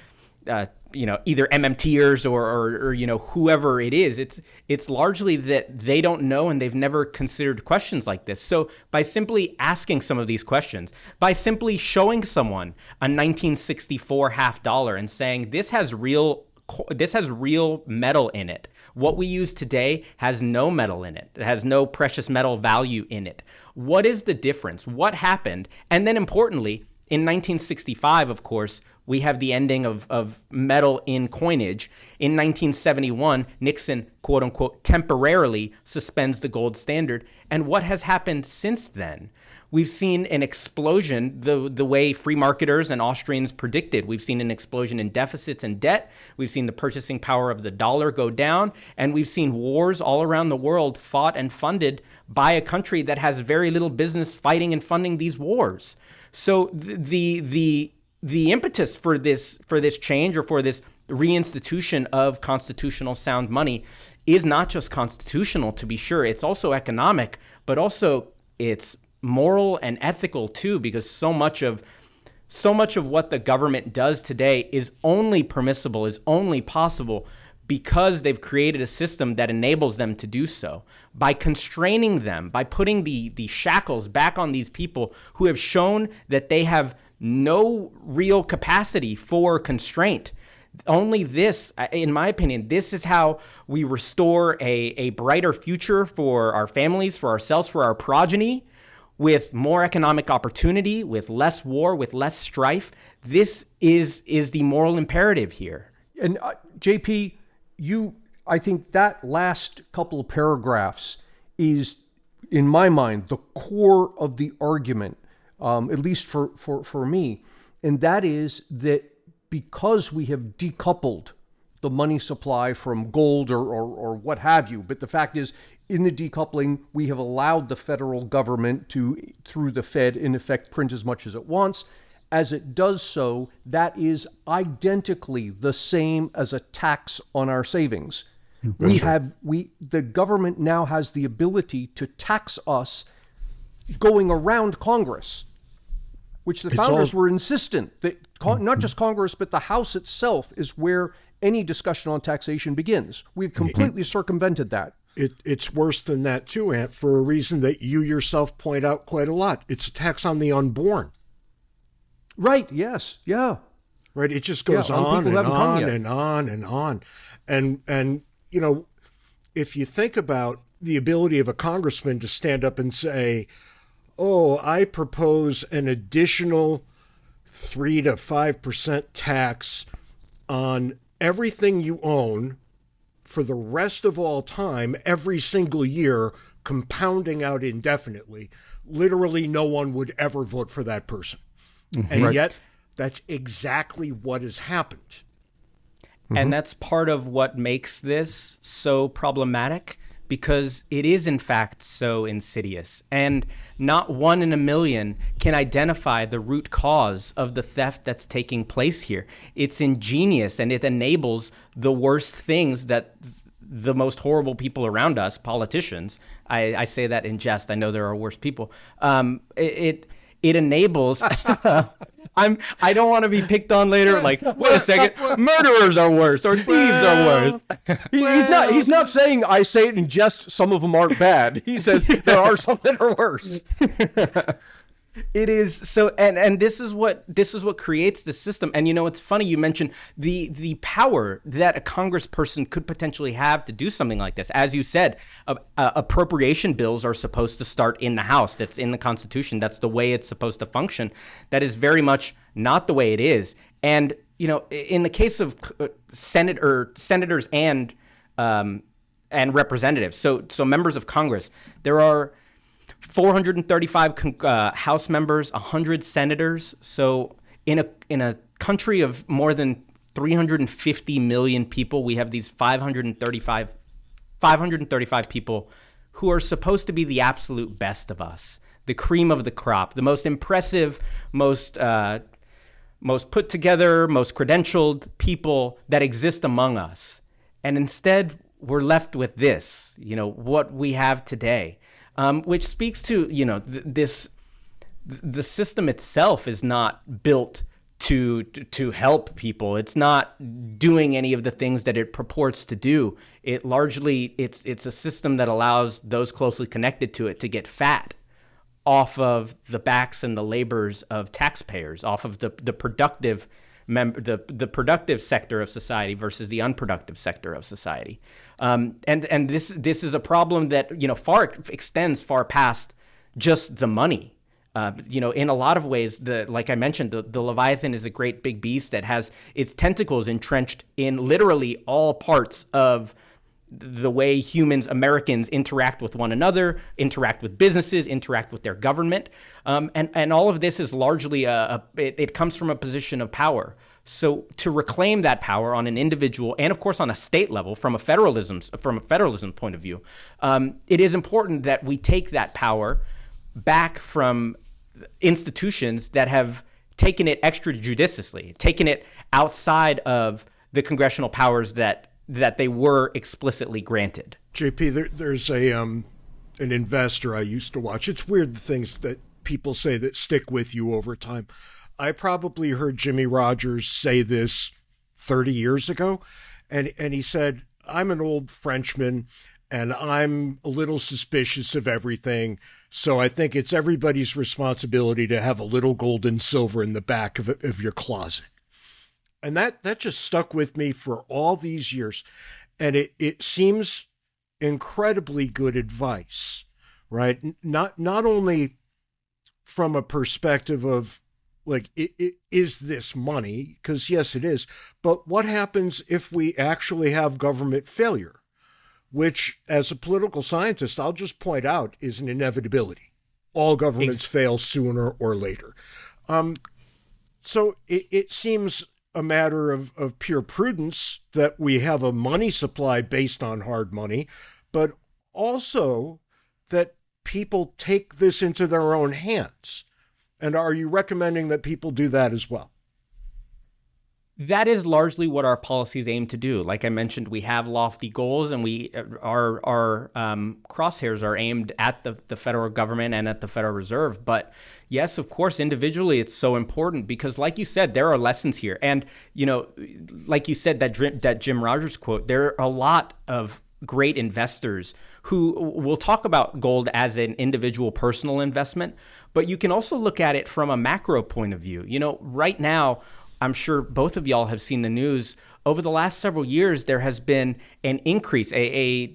either MMTers or whoever it is. It's largely that they don't know and they've never considered questions like this. So by simply asking some of these questions, by simply showing someone a 1964 half dollar and saying this has real metal in it. What we use today has no metal in it. It has no precious metal value in it. What is the difference? What happened? And then importantly, in 1965, of course, we have the ending of metal in coinage. In 1971, Nixon, quote unquote, temporarily suspends the gold standard. And what has happened since then? We've seen an explosion the way free marketers and Austrians predicted. We've seen an explosion in deficits and debt. We've seen the purchasing power of the dollar go down. And we've seen wars all around the world fought and funded by a country that has very little business fighting and funding these wars. So the impetus for this change or for this reinstitution of constitutional sound money is not just constitutional, to be sure. It's also economic, but also it's moral and ethical too, because so much of what the government does today is only permissible, is only possible because they've created a system that enables them to do so. By constraining them, by putting the shackles back on these people who have shown that they have no real capacity for constraint. Only this, in my opinion, this is how we restore a brighter future for our families, for ourselves, for our progeny, with more economic opportunity, with less war, with less strife. This is the moral imperative here. And JP, I think that last couple of paragraphs is, in my mind, the core of the argument, at least for me. And that is that because we have decoupled the money supply from gold or what have you, but the fact is, in the decoupling, we have allowed the federal government to, through the Fed, in effect, print as much as it wants. As it does so, that is identically the same as a tax on our savings. The government now has the ability to tax us going around Congress, which the founders were insistent that not just Congress, but the House itself is where any discussion on taxation begins. We've completely circumvented that. It's worse than that too, Ant, for a reason that you yourself point out quite a lot. It's a tax on the unborn. Right, yes, yeah. Right, it just goes on and on and on and on. And if you think about the ability of a congressman to stand up and say, oh, I propose an additional 3 to 5% tax on everything you own for the rest of all time, every single year, compounding out indefinitely, literally no one would ever vote for that person. Mm-hmm. And yet, that's exactly what has happened. Mm-hmm. And that's part of what makes this so problematic, because it is, in fact, so insidious. And not one in a million can identify the root cause of the theft that's taking place here. It's ingenious, and it enables the worst things that the most horrible people around us, politicians, I say that in jest, I know there are worse people, it enables... I don't want to be picked on later. Like, wait a second, murderers are worse or thieves are worse. He's not saying I say it in jest. Some of them aren't bad. He says there are some that are worse. It is so, and this is what creates the system. And it's funny you mentioned the power that a congressperson could potentially have to do something like this. As you said, appropriation bills are supposed to start in the House. That's in the Constitution. That's the way it's supposed to function. That is very much not the way it is. And in the case of senators and representatives, so members of Congress, there are 435 House members, 100 senators. So in a country of more than 350 million people, we have these 535 people who are supposed to be the absolute best of us, the cream of the crop, the most impressive, most put together, most credentialed people that exist among us. And instead, we're left with this, what we have today. Which speaks to, the system itself is not built to help people. It's not doing any of the things that it purports to do. It largely, it's a system that allows those closely connected to it to get fat off of the backs and the labors of taxpayers, off of the productive the productive sector of society versus the unproductive sector of society. And this is a problem that, extends far past just the money. In a lot of ways, like I mentioned, the Leviathan is a great big beast that has its tentacles entrenched in literally all parts of the way humans, Americans, interact with one another, interact with businesses, interact with their government. And all of this is largely, it comes from a position of power. So to reclaim that power on an individual and, of course, on a state level, from a federalism point of view, it is important that we take that power back from institutions that have taken it extrajudiciously, taken it outside of the congressional powers that they were explicitly granted. JP, there's an investor I used to watch. It's weird, the things that people say that stick with you over time. I probably heard Jimmy Rogers say this 30 years ago, and he said, I'm an old Frenchman, and I'm a little suspicious of everything, so I think it's everybody's responsibility to have a little gold and silver in the back of your closet. And that just stuck with me for all these years. And it seems incredibly good advice, right? Not only from a perspective of, like, is this money? Because yes, it is. But what happens if we actually have government failure? Which, as a political scientist, I'll just point out is an inevitability. All governments fail sooner or later. So it seems a matter of pure prudence that we have a money supply based on hard money, but also that people take this into their own hands. And are you recommending that people do that as well? That is largely what our policies aim to do. Like I mentioned, we have lofty goals, and our crosshairs are aimed at the federal government and at the Federal Reserve. But yes, of course, individually, it's so important because, like you said, there are lessons here. And, like you said, that Jim Rogers quote, there are a lot of great investors who will talk about gold as an individual personal investment, but you can also look at it from a macro point of view. Right now, I'm sure both of y'all have seen the news. Over the last several years, there has been an increase. Countries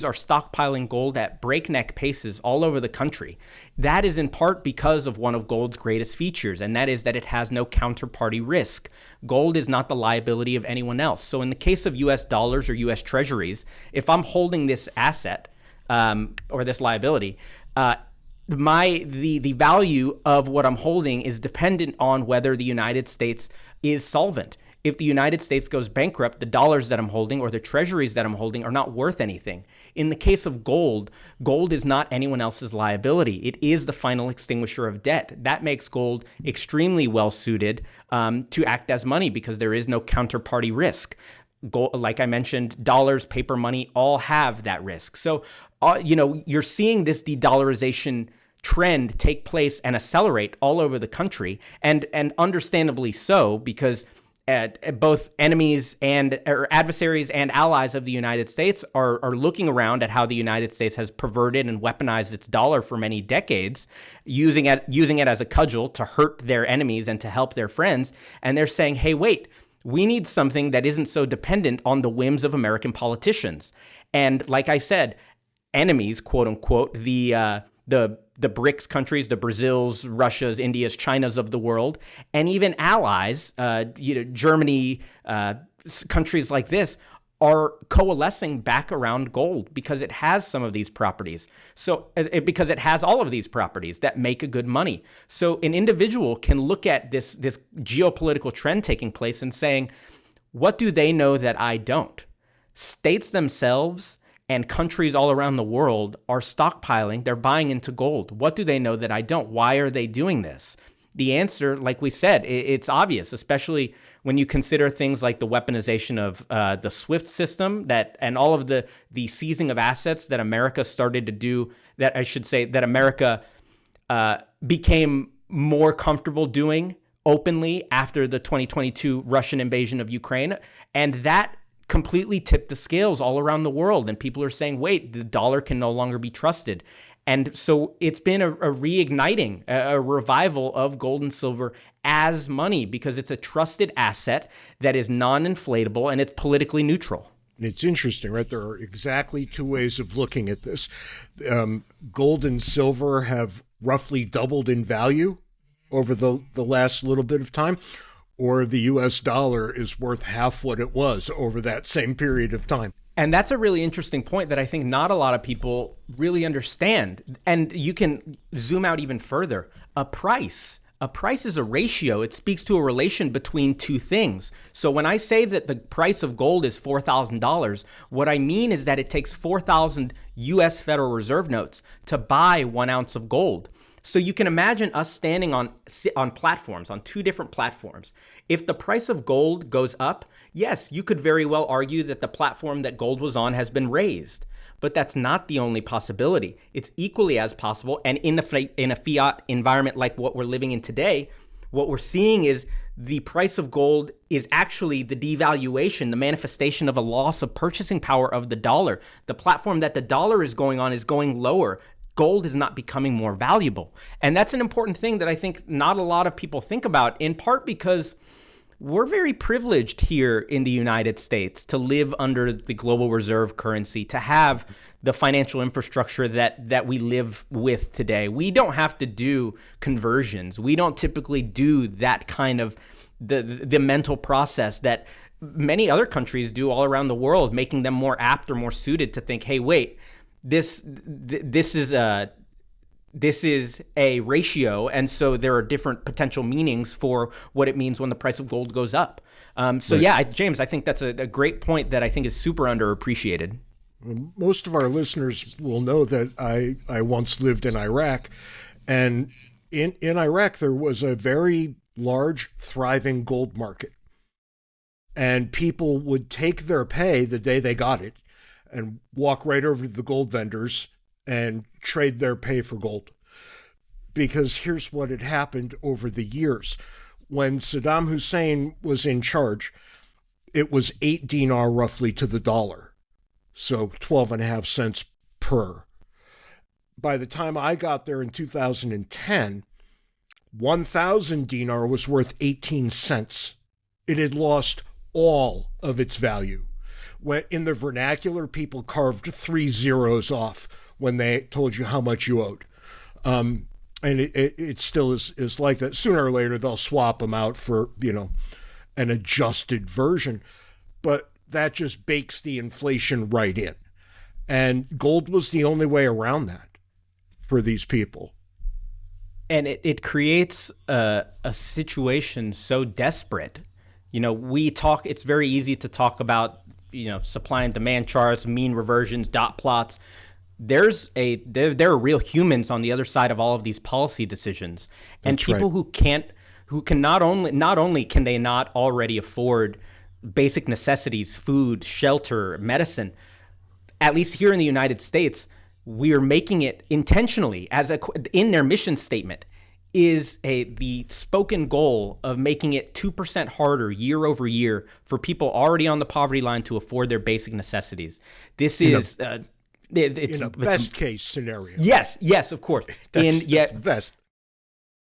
are stockpiling gold at breakneck paces all over the country. That is in part because of one of gold's greatest features, and that is that it has no counterparty risk. Gold is not the liability of anyone else. So in the case of U.S. dollars or U.S. treasuries, if I'm holding this asset or this liability, the value of what I'm holding is dependent on whether the United States is solvent. If the United States goes bankrupt, the dollars that I'm holding or the treasuries that I'm holding are not worth anything. In the case of gold, gold is not anyone else's liability. It is the final extinguisher of debt. That makes gold extremely well suited to act as money because there is no counterparty risk. Gold, like I mentioned, dollars, paper money, all have that risk. So, you're seeing this de-dollarization trend take place and accelerate all over the country, and understandably so, because both enemies or adversaries and allies of the United States are looking around at how the United States has perverted and weaponized its dollar for many decades, using it as a cudgel to hurt their enemies and to help their friends. And they're saying, hey, wait, we need something that isn't so dependent on the whims of American politicians. And like I said, enemies, quote unquote, the BRICS countries, the Brazils, Russias, Indias, Chinas of the world, and even allies, Germany, countries like this are coalescing back around gold because it has some of these properties. So because it has all of these properties that make a good money. So an individual can look at this geopolitical trend taking place and saying, what do they know that I don't? States themselves and countries all around the world are stockpiling. They're buying into gold. What do they know that I don't? Why are they doing this? The answer, like we said, it's obvious, especially when you consider things like the weaponization of the SWIFT system and all of the seizing of assets that America started to do, that I should say that America became more comfortable doing openly after the 2022 Russian invasion of Ukraine. And that completely tipped the scales all around the world. And people are saying, wait, the dollar can no longer be trusted. And so it's been a reigniting, a revival of gold and silver as money because it's a trusted asset that is non-inflatable and it's politically neutral. It's interesting, right? There are exactly two ways of looking at this. Gold and silver have roughly doubled in value over the last little bit of time, or the U.S. dollar is worth half what it was over that same period of time. And that's a really interesting point that I think not a lot of people really understand. And you can zoom out even further. A price is a ratio. It speaks to a relation between two things. So when I say that the price of gold is $4,000, what I mean is that it takes 4,000 U.S. Federal Reserve notes to buy 1 ounce of gold. So you can imagine us standing on platforms, on two different platforms. If the price of gold goes up, yes, you could very well argue that the platform that gold was on has been raised. But that's not the only possibility. It's equally as possible. And in a fiat environment like what we're living in today, what we're seeing is the price of gold is actually the devaluation, the manifestation of a loss of purchasing power of the dollar. The platform that the dollar is going on is going lower. Gold is not becoming more valuable. And that's an important thing that I think not a lot of people think about, in part because we're very privileged here in the United States to live under the global reserve currency, to have the financial infrastructure that we live with today. We don't have to do conversions. We don't typically do that kind of the mental process that many other countries do all around the world, making them more apt or more suited to think, hey, wait, this is a ratio, and so there are different potential meanings for what it means when the price of gold goes up. Right. Yeah, James, I think that's a great point that I think is super underappreciated. Most of our listeners will know that I once lived in Iraq, and in Iraq there was a very large, thriving gold market, and people would take their pay the day they got it and walk right over to the gold vendors and trade their pay for gold. Because here's what had happened over the years. When Saddam Hussein was in charge, it was 8 dinar roughly to the dollar. So 12.5 cents per. By the time I got there in 2010, 1,000 dinar was worth 18 cents. It had lost all of its value. When in the vernacular, people carved 3 zeros off when they told you how much you owed. And it still is like that. Sooner or later, they'll swap them out for, an adjusted version. But that just bakes the inflation right in. And gold was the only way around that for these people. And it creates a situation so desperate. It's very easy to talk about supply and demand charts, mean reversions, dot plots. There are real humans on the other side of all of these policy decisions, and That's people right. who can not only can they not already afford basic necessities, food, shelter, medicine. At least here in the United States, we are making it intentionally in their mission statement. is the spoken goal of making it 2% harder year over year for people already on the poverty line to afford their basic necessities. This is in a best case scenario. Yes, of course. That's the best.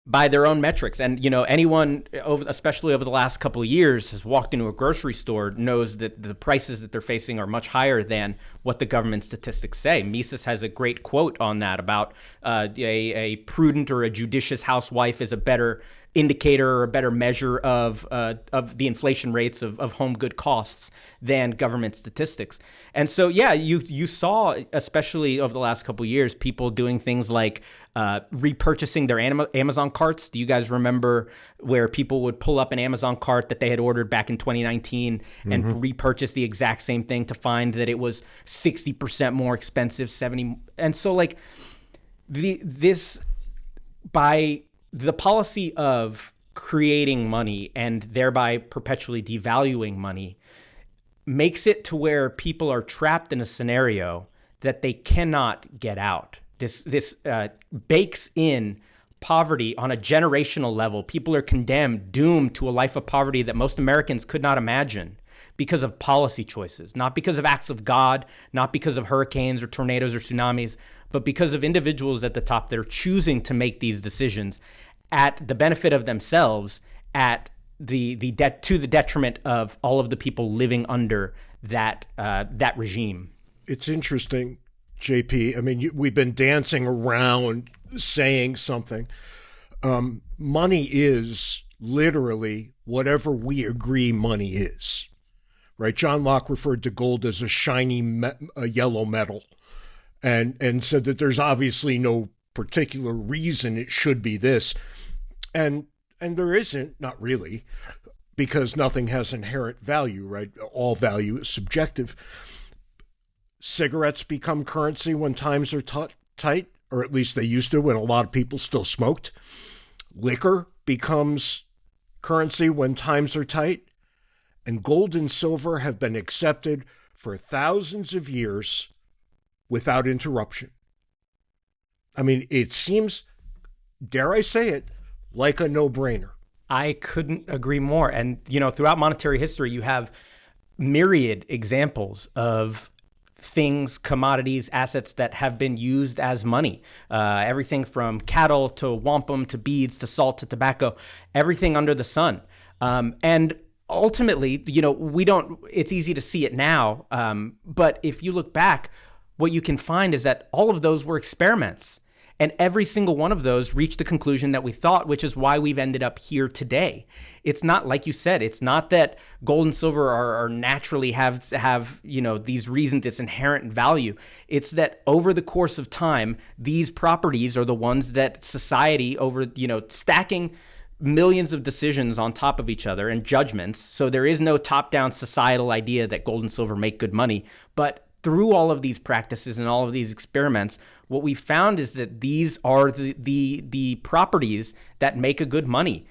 By their own metrics. And, anyone, especially over the last couple of years, has walked into a grocery store, knows that the prices that they're facing are much higher than what the government statistics say. Mises has a great quote on that about a prudent or a judicious housewife is a better indicator or a better measure of the inflation rates of home good costs than government statistics. And so, you saw, especially over the last couple of years, people doing things like repurchasing their Amazon carts. Do you guys remember where people would pull up an Amazon cart that they had ordered back in 2019 and repurchase the exact same thing to find that it was 60% more expensive, 70. And so by the policy of creating money and thereby perpetually devaluing money makes it to where people are trapped in a scenario that they cannot get out. This bakes in poverty on a generational level. People are condemned, doomed to a life of poverty that most Americans could not imagine because of policy choices, not because of acts of God, not because of hurricanes or tornadoes or tsunamis, but because of individuals at the top that are choosing to make these decisions at the benefit of themselves, at the detriment of all of the people living under that regime. It's interesting, JP. I mean, we've been dancing around saying something. Money is literally whatever we agree money is, right? John Locke referred to gold as a shiny yellow metal, and said that there's obviously no particular reason it should be this. And there isn't, not really, because nothing has inherent value, right? All value is subjective. Cigarettes become currency when times are tight, or at least they used to when a lot of people still smoked. Liquor becomes currency when times are tight. And gold and silver have been accepted for thousands of years without interruption. I mean, it seems, dare I say it, like a no-brainer. I couldn't agree more. And, throughout monetary history, you have myriad examples of things, commodities, assets that have been used as money. Everything from cattle to wampum to beads to salt to tobacco, everything under the sun. And ultimately, it's easy to see it now. But if you look back, what you can find is that all of those were experiments. And every single one of those reached the conclusion that we thought, which is why we've ended up here today. It's not, like you said, it's not that gold and silver are naturally have these reasons, it's inherent value. It's that over the course of time, these properties are the ones that society stacking millions of decisions on top of each other and judgments. So there is no top-down societal idea that gold and silver make good money. But through all of these practices and all of these experiments, what we found is that these are the properties that make a good money.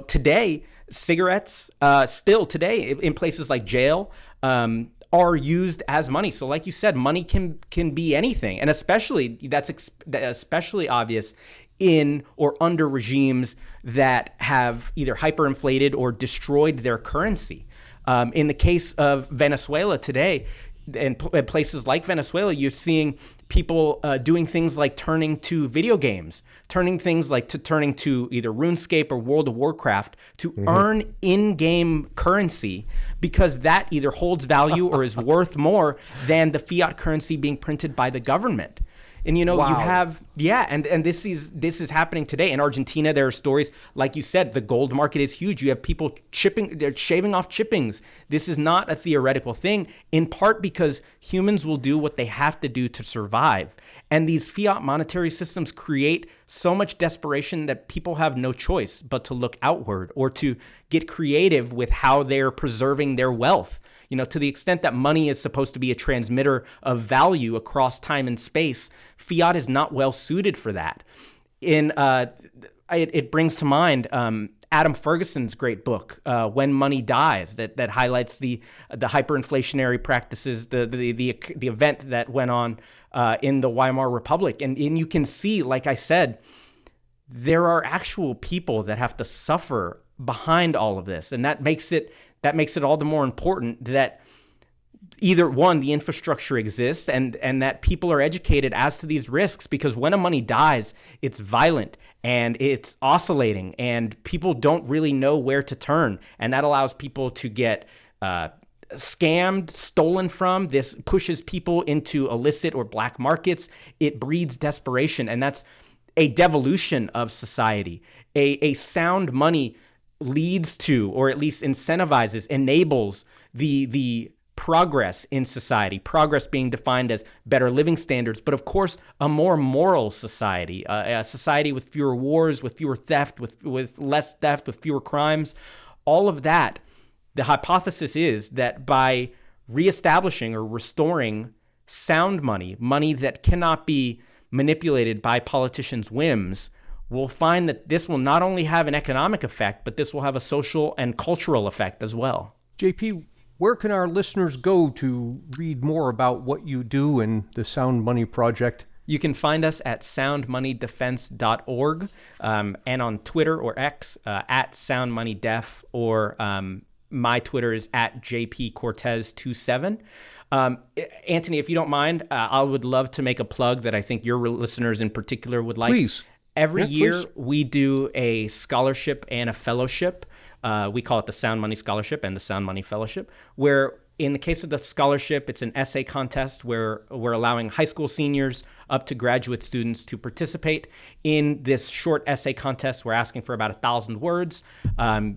Today, cigarettes, still today in places like jail, are used as money. So like you said, money can be anything. And that's especially obvious in or under regimes that have either hyperinflated or destroyed their currency. In the case of Venezuela today, in places like Venezuela, you're seeing people doing things like turning to video games, turning to either RuneScape or World of Warcraft to earn in-game currency because that either holds value or is worth more than the fiat currency being printed by the government. And Wow. you have and this is happening today in Argentina. There are stories, like you said, the gold market is huge. You have people they're shaving off chippings. This is not a theoretical thing, in part because humans will do what they have to do to survive. And these fiat monetary systems create so much desperation that people have no choice but to look outward or to get creative with how they're preserving their wealth. To the extent that money is supposed to be a transmitter of value across time and space, fiat is not well suited for that. It brings to mind Adam Ferguson's great book, When Money Dies, that highlights the hyperinflationary practices, the event that went on in the Weimar Republic. And you can see, like I said, there are actual people that have to suffer behind all of this. And that makes it all the more important that either one, the infrastructure exists and that people are educated as to these risks, because when a money dies, it's violent and it's oscillating and people don't really know where to turn. And that allows people to get scammed, stolen from. This pushes people into illicit or black markets. It breeds desperation. And that's a devolution of society. A sound money leads to, or at least incentivizes, enables the progress in society, progress being defined as better living standards, but of course, a more moral society, a society with fewer wars, with fewer theft, with less theft, with fewer crimes. All of that, the hypothesis is that by reestablishing or restoring sound money, money that cannot be manipulated by politicians' whims, we'll find that this will not only have an economic effect, but this will have a social and cultural effect as well. JP, where can our listeners go to read more about what you do and the Sound Money Project? You can find us at soundmoneydefense.org and on Twitter or X at soundmoneydef, or my Twitter is at Jp Cortez 27. Anthony, if you don't mind, I would love to make a plug that I think your listeners in particular would like. Please. Every year we do a scholarship and a fellowship. We call it the Sound Money Scholarship and the Sound Money Fellowship, where in the case of the scholarship, it's an essay contest where we're allowing high school seniors up to graduate students to participate in this short essay contest. We're asking for about 1,000 words.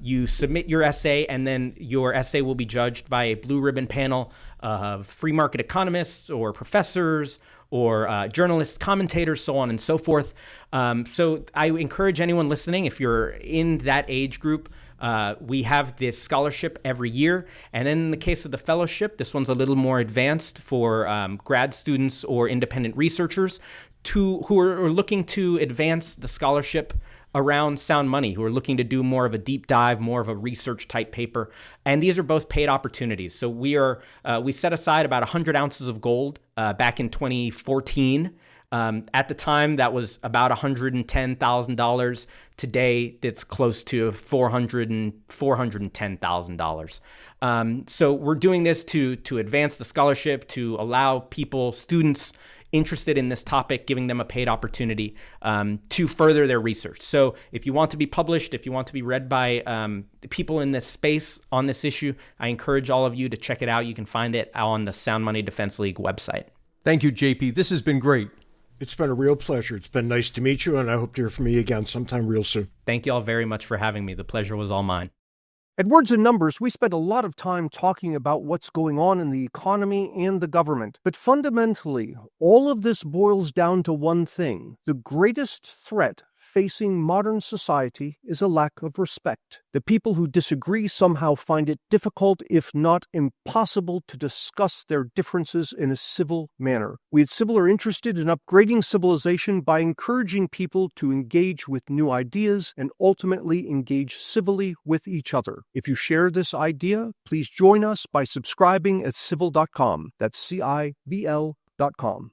You submit your essay, and then your essay will be judged by a blue ribbon panel of free market economists or professors or journalists, commentators, so on and so forth. So I encourage anyone listening, if you're in that age group, we have this scholarship every year. And then in the case of the fellowship, this one's a little more advanced for grad students or independent researchers who are looking to advance the scholarship around sound money, who are looking to do more of a deep dive, more of a research type paper. And these are both paid opportunities. So we set aside about 100 ounces of gold back in 2014. At the time, that was about $110,000. Today, it's close to $410,000. So we're doing this to advance the scholarship, to allow people, students interested in this topic, giving them a paid opportunity to further their research. So if you want to be published, if you want to be read by people in this space on this issue, I encourage all of you to check it out. You can find it on the Sound Money Defense League website. Thank you, JP. This has been great. It's been a real pleasure. It's been nice to meet you, and I hope to hear from you again sometime real soon. Thank you all very much for having me. The pleasure was all mine. At Words and Numbers, we spend a lot of time talking about what's going on in the economy and the government. But fundamentally, all of this boils down to one thing. The greatest threat facing modern society is a lack of respect. The people who disagree somehow find it difficult, if not impossible, to discuss their differences in a civil manner. We at Civil are interested in upgrading civilization by encouraging people to engage with new ideas and ultimately engage civilly with each other. If you share this idea, please join us by subscribing at civil.com. That's CIVL.com.